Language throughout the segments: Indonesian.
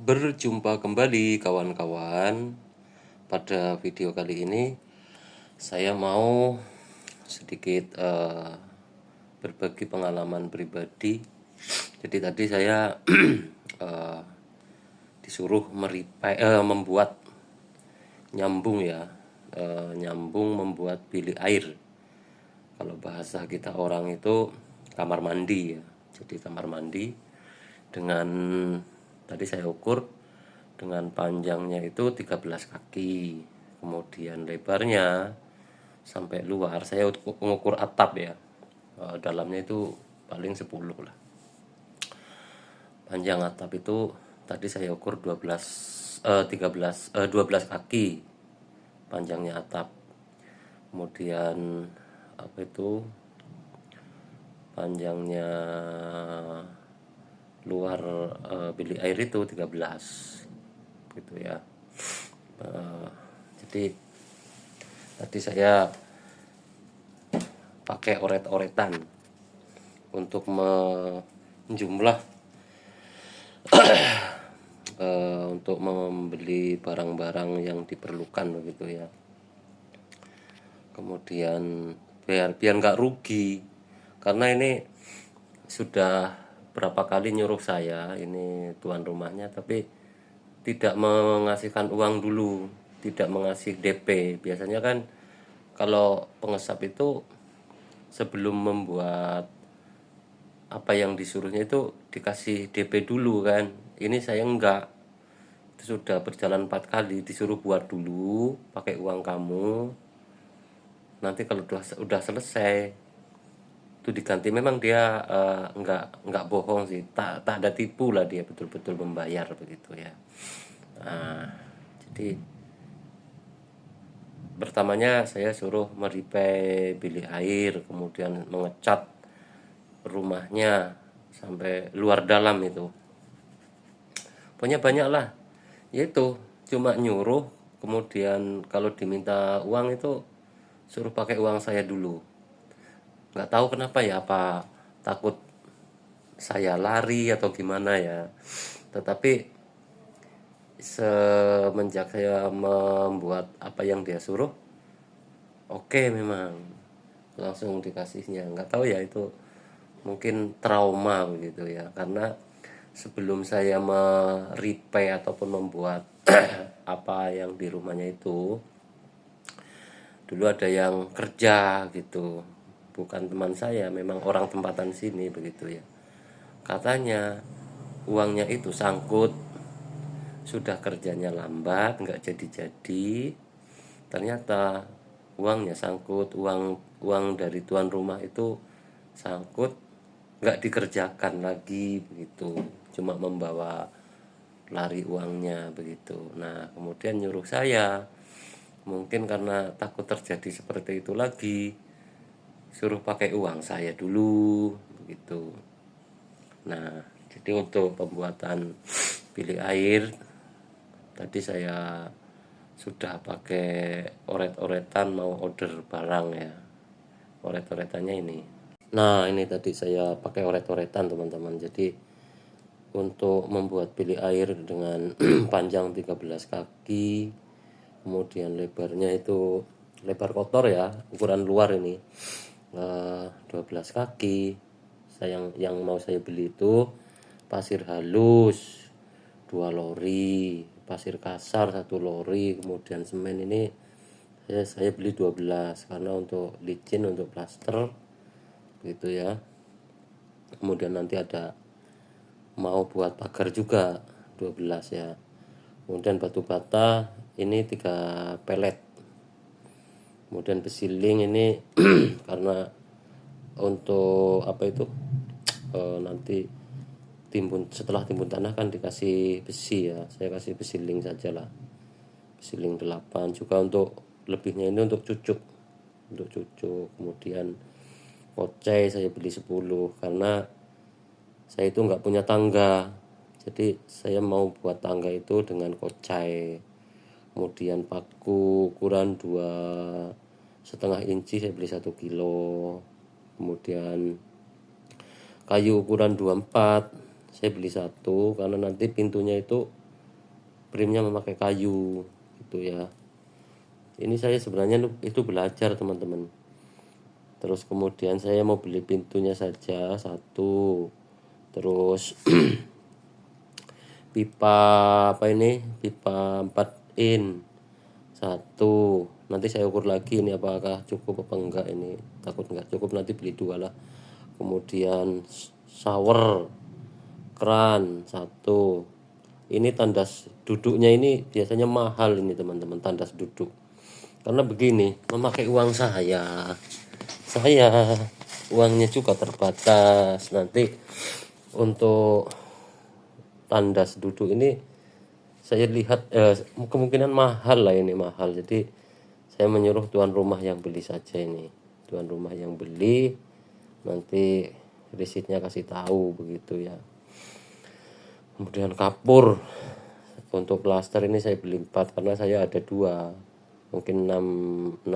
Berjumpa kembali kawan-kawan. Pada video kali ini saya mau sedikit berbagi pengalaman pribadi. Jadi tadi saya disuruh membuat nyambung membuat bilik air. Kalau bahasa kita orang itu kamar mandi ya. Jadi kamar mandi dengan tadi saya ukur dengan panjangnya itu 13 kaki, kemudian lebarnya sampai luar saya mengukur atap ya, dalamnya itu paling 10 lah. Panjang atap itu tadi saya ukur 12 kaki panjangnya atap. Kemudian panjangnya luar bilik air itu 13 gitu ya. Jadi tadi saya pakai oret-oretan untuk menjumlah untuk membeli barang-barang yang diperlukan begitu ya. Kemudian biar nggak rugi, karena ini sudah berapa kali nyuruh saya ini tuan rumahnya, tapi tidak mengasihkan uang dulu, tidak mengasih DP. Biasanya kan kalau pengesap itu sebelum membuat apa yang disuruhnya itu dikasih DP dulu kan. Ini saya enggak, itu sudah berjalan 4 kali disuruh buat dulu pakai uang kamu, nanti kalau udah selesai itu diganti. Memang dia enggak bohong sih, tak ada tipu lah, dia betul-betul membayar begitu ya. Jadi pertamanya saya suruh meripai bilik air, kemudian mengecat rumahnya sampai luar dalam itu. Pokoknya banyak lah. Yaitu cuma nyuruh, kemudian kalau diminta uang itu suruh pakai uang saya dulu. Nggak tahu kenapa ya, apa takut saya lari atau gimana ya. Tetapi semenjak saya membuat apa yang dia suruh, oke, memang langsung dikasihnya. Nggak tahu ya, itu mungkin trauma begitu ya, karena sebelum saya merepair ataupun membuat apa yang di rumahnya itu, dulu ada yang kerja gitu, bukan teman saya, memang orang tempatan sini begitu ya. Katanya uangnya itu sangkut, sudah kerjanya lambat, nggak jadi-jadi. Ternyata uangnya sangkut, uang dari tuan rumah itu sangkut, nggak dikerjakan lagi begitu, cuma membawa lari uangnya begitu. Nah kemudian nyuruh saya, mungkin karena takut terjadi seperti itu lagi, suruh pakai uang saya dulu begitu. Nah jadi untuk pembuatan bilik air tadi saya sudah pakai oret-oretan, mau order barang ya, oret-oretannya ini. Nah ini tadi saya pakai oret-oretan teman-teman. Jadi untuk membuat bilik air dengan panjang 13 kaki, kemudian lebarnya itu lebar kotor ya, ukuran luar ini 12 kaki. Yang mau saya beli itu pasir halus 2 lori, pasir kasar 1 lori, kemudian semen ini saya beli 12 karena untuk licin, untuk plaster gitu ya. Kemudian nanti ada mau buat pagar juga 12 ya. Kemudian batu bata ini 3 pelet. Kemudian besiling ini karena untuk nanti setelah timbun tanah kan dikasih besi ya, saya kasih besiling saja lah, besiling 8. Juga untuk lebihnya ini untuk cucuk. Kemudian kocai saya beli 10 karena saya itu nggak punya tangga, jadi saya mau buat tangga itu dengan kocai. Kemudian paku ukuran 2,5 inci saya beli 1 kilo. Kemudian kayu ukuran 24 saya beli 1, karena nanti pintunya itu Frame-nya memakai kayu gitu ya. Ini saya sebenarnya itu belajar teman-teman. Terus kemudian saya mau beli pintunya saja satu. Terus pipa apa ini? Pipa 4 in satu. Nanti saya ukur lagi ini apakah cukup apa enggak ini. Takut enggak cukup nanti beli 2 lah. Kemudian shower keran satu. Ini tandas duduknya ini biasanya mahal ini teman-teman, tandas duduk. Karena begini, memakai uang saya uangnya juga terbatas. Nanti untuk tandas duduk ini saya lihat kemungkinan mahal lah ini, mahal. Jadi saya menyuruh tuan rumah yang beli saja ini. Tuan rumah yang beli, nanti risitnya kasih tahu begitu ya. Kemudian kapur untuk plaster ini saya beli 4 karena saya ada 2, mungkin 6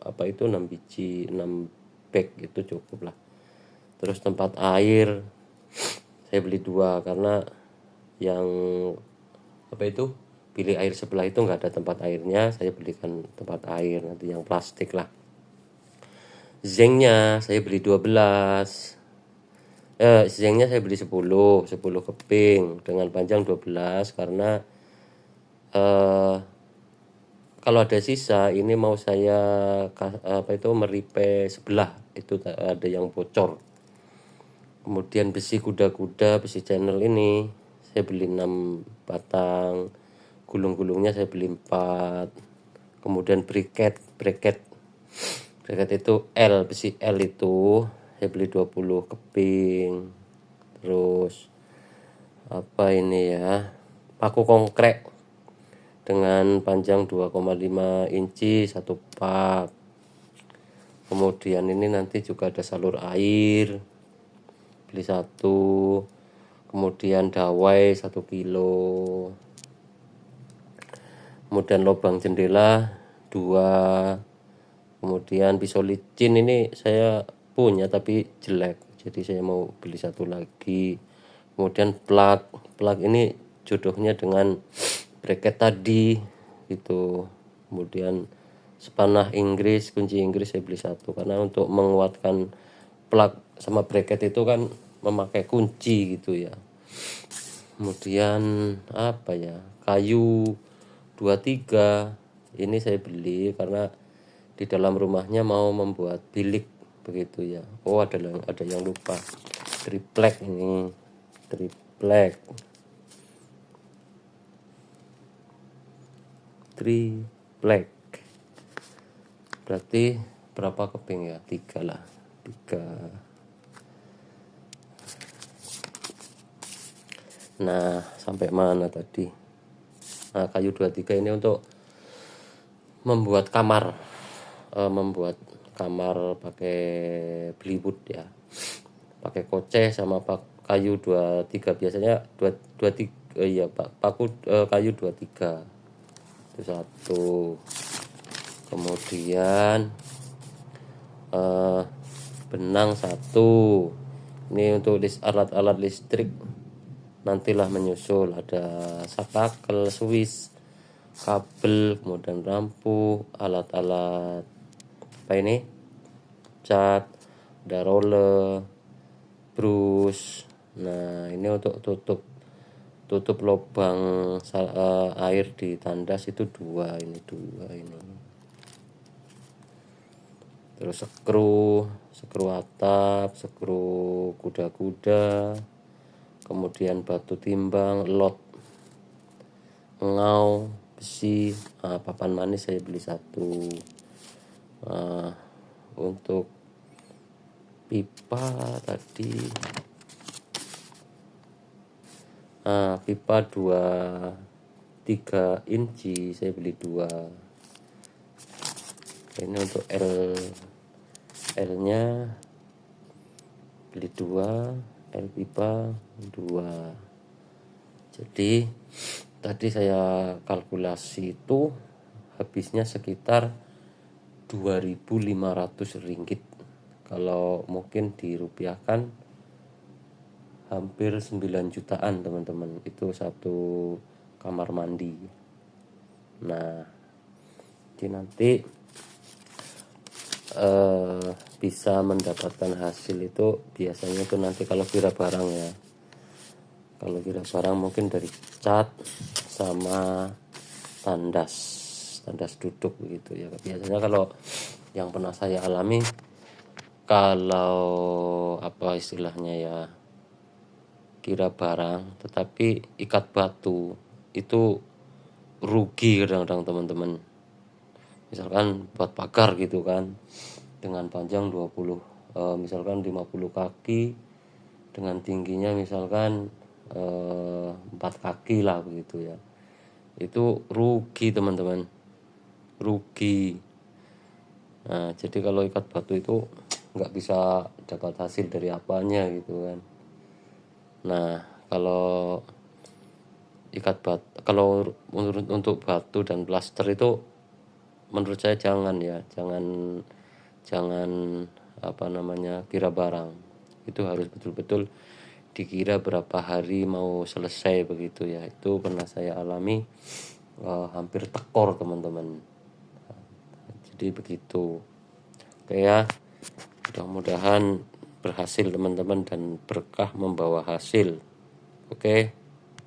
apa itu 6 biji 6 bag itu cukup lah. Terus tempat air saya beli 2 karena yang apa itu pilih air sebelah itu nggak ada tempat airnya, saya belikan tempat air nanti yang plastik lah. Zengnya saya beli 12. Zengnya saya beli 10 keping dengan panjang 12 karena kalau ada sisa ini mau saya apa itu meripe sebelah itu ada yang bocor. Kemudian besi kuda-kuda, besi channel ini saya beli 6 batang. Gulung-gulungnya saya beli 4. Kemudian bracket itu L, besi L itu saya beli 20 keping. Terus apa ini ya, paku konkrek dengan panjang 2,5 inci 1 pak. Kemudian ini nanti juga ada salur air, beli 1. Kemudian dawai 1 kilo. Kemudian lubang jendela 2. Kemudian pisau licin ini saya punya tapi jelek, jadi saya mau beli 1 lagi. Kemudian plug ini jodohnya dengan bracket tadi itu. Kemudian sepanah Inggris, kunci Inggris saya beli 1 karena untuk menguatkan plug sama bracket itu kan memakai kunci gitu ya. Kemudian apa ya, kayu 23 ini saya beli karena di dalam rumahnya mau membuat bilik begitu ya. Oh ada yang lupa, triplek ini, triplek berarti berapa keping ya, 3 lah, 3. Nah sampai mana tadi? Nah kayu 23 ini untuk membuat kamar pakai plywood ya, pakai koceh sama kayu 23 biasanya 23 iya paku kayu 23 itu 1. Kemudian benang 1. Ini untuk alat-alat listrik nantilah menyusul, ada spakkel, Swiss, kabel, kemudian lampu, alat-alat apa ini, cat, ada roller, brush. Nah ini untuk tutup lubang air di tandas itu 2 ini. Terus skru atap, skru kuda-kuda, kemudian batu timbang, lot, ngau, besi, papan manis saya beli 1. Untuk pipa tadi pipa 3 inci saya beli 2. Ini untuk L nya beli 2, L pipa 2. Jadi tadi saya kalkulasi itu habisnya sekitar 2.500 ringgit. Kalau mungkin dirupiahkan hampir 9 jutaan teman-teman. Itu satu kamar mandi. Nah, jadi nanti bisa mendapatkan hasil itu biasanya itu nanti kalau kira barang ya. Kalau kira barang mungkin dari cat sama tandas duduk begitu ya. Biasanya kalau yang pernah saya alami, kalau apa istilahnya ya, kira barang tetapi ikat batu itu rugi kadang-kadang teman-teman. Misalkan buat pagar gitu kan, dengan panjang 20 misalkan 50 kaki, dengan tingginya misalkan 4 kaki lah begitu ya. Itu rugi teman-teman, rugi. Nah, jadi kalau ikat batu itu nggak bisa dapat hasil dari apanya gitu kan. Nah, kalau ikat batu, kalau untuk batu dan plaster itu menurut saya jangan ya, jangan apa namanya, kira barang. Itu harus betul-betul dikira berapa hari mau selesai begitu ya. Itu pernah saya alami, hampir tekor teman-teman. Jadi begitu. Oke ya, mudah-mudahan berhasil teman-teman dan berkah membawa hasil. Oke.